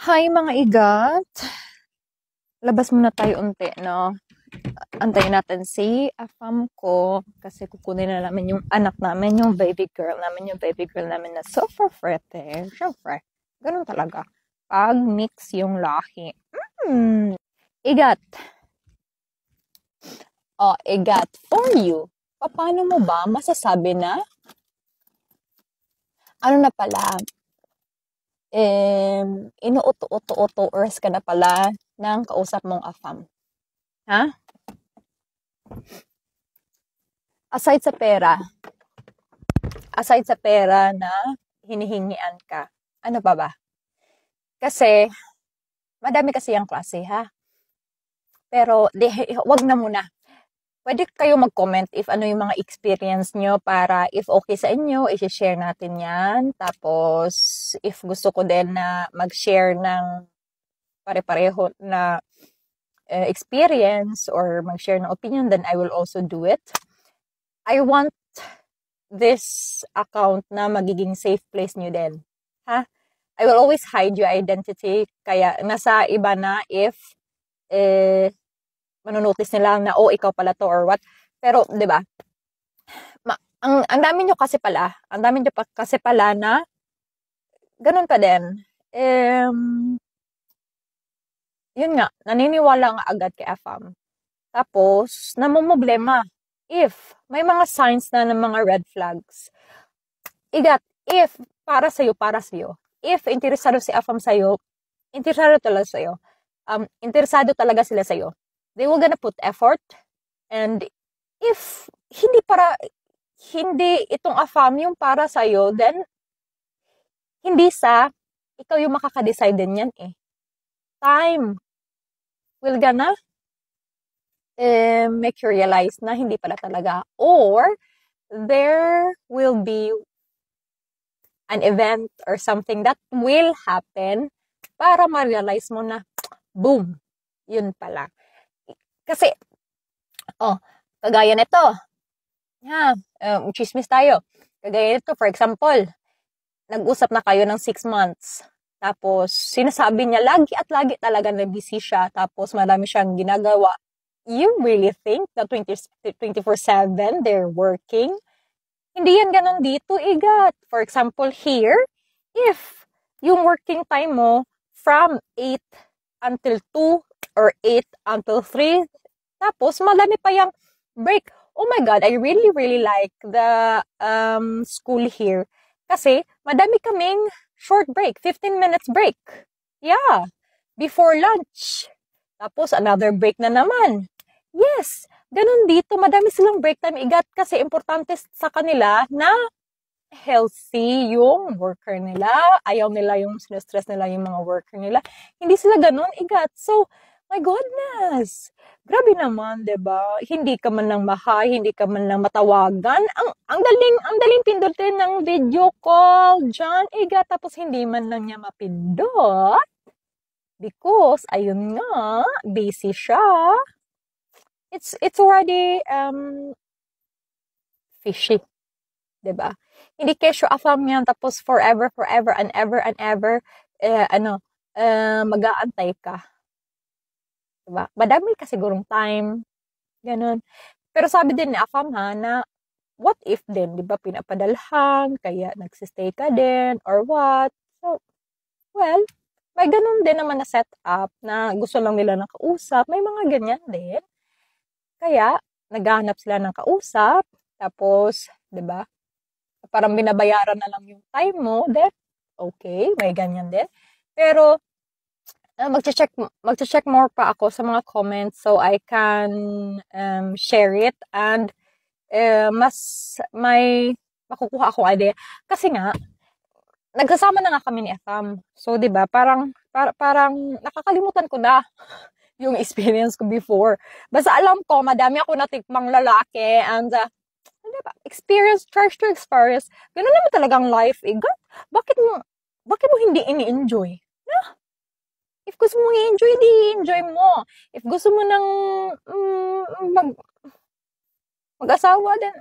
Hi mga igat! Labas muna tayo unti, no? Antayin natin si afam ko kasi kukunin na namin yung anak namin, yung baby girl namin na super frete. Syempre, ganun talaga. Pag mix yung lahi. Igat! Oh, igat, for you. Paano mo ba masasabi na ano na pala, inuuto-uto-uto hours ka na pala ng kausap mong afam? Ha? Aside sa pera, na hinihingian ka, ano pa ba? Kasi, madami kasi yung klase, ha? Pero, wag na muna. Pwede kayo mag-comment if ano yung mga experience nyo para if okay sa inyo, i-share natin yan. Tapos, if gusto ko din na mag-share ng pare-pareho na experience or mag-share ng opinion, then I will also do it. I want this account na magiging safe place nyo din. Ha? I will always hide your identity. Kaya nasa iba na if manonotice nila na, oh, ikaw pala to or what. Pero, di ba? Ang dami nyo kasi pala, na ganun pa din. Yun nga, naniniwala nga agad kay afam. Tapos, namumblema if may mga signs na ng mga red flags. Igat, if para sa'yo, if interesado si afam sa'yo, interesado talaga sila sa'yo. They will gonna put effort, and if hindi itong afam yung para sa'yo, then hindi ikaw yung makaka-decide din yan eh. Time will gonna make you realize na hindi pala talaga, or there will be an event or something that will happen para ma-realize mo na, boom, yun pala. Kasi, kagaya nito, chismis tayo. Kagaya nito, for example, nag-usap na kayo ng 6 months. Tapos, sinasabi niya lagi at lagi talaga na busy siya. Tapos, marami siyang ginagawa. You really think that 24/7 they're working? Hindi yan ganun dito, igat. For example, here, if yung working time mo from 8 until 2 or 8 until 3, tapos madami pa yung break. Oh my God, I really, really like the school here. Kasi madami kaming short break, 15 minutes break. Yeah, before lunch. Tapos another break na naman. Yes, ganun dito. Madami silang break time, igat, kasi importante sa kanila na healthy yung worker nila. Ayaw nila yung stress nila yung mga worker nila. Hindi sila ganun, igat. So, my goodness. Grabe naman, 'di ba? Hindi ka man lang hindi ka man lang matawagan. Ang daling pindutin ng video call diyan, igat, tapos hindi man lang niya mapindot. Because ayun nga, busy siya. It's already fishy. 'Di ba? Hindi kesyo afam yan, tapos forever and ever, mag-aantay ka. 'Di ba? Madami ka sigurong time, ganun. Pero sabi din ni afam na what if din, 'di ba, pinapadalhan, kaya nagsistay ka din, or what? So, well, may ganun din naman na setup na gusto lang nila ng kausap. May mga ganyan din. Kaya, naghahanap sila ng kausap, tapos, 'di ba, parang binabayaran na lang yung time mo, then, okay, may ganyan din. Pero, magche-check more pa ako sa mga comments so I can share it, and mas may makukuha akong idea. Kasi nga, nagsasama na nga kami ni afam. So, 'di ba, parang nakakalimutan ko na yung experience ko before. Basta alam ko, madami ako natikmang lalaki, and diba, charge to experience. Ganun naman talagang life, eh. Bakit mo hindi ini-enjoy? No? If gusto mo i-enjoy, di enjoy mo. If gusto mo nang mag-asawa, then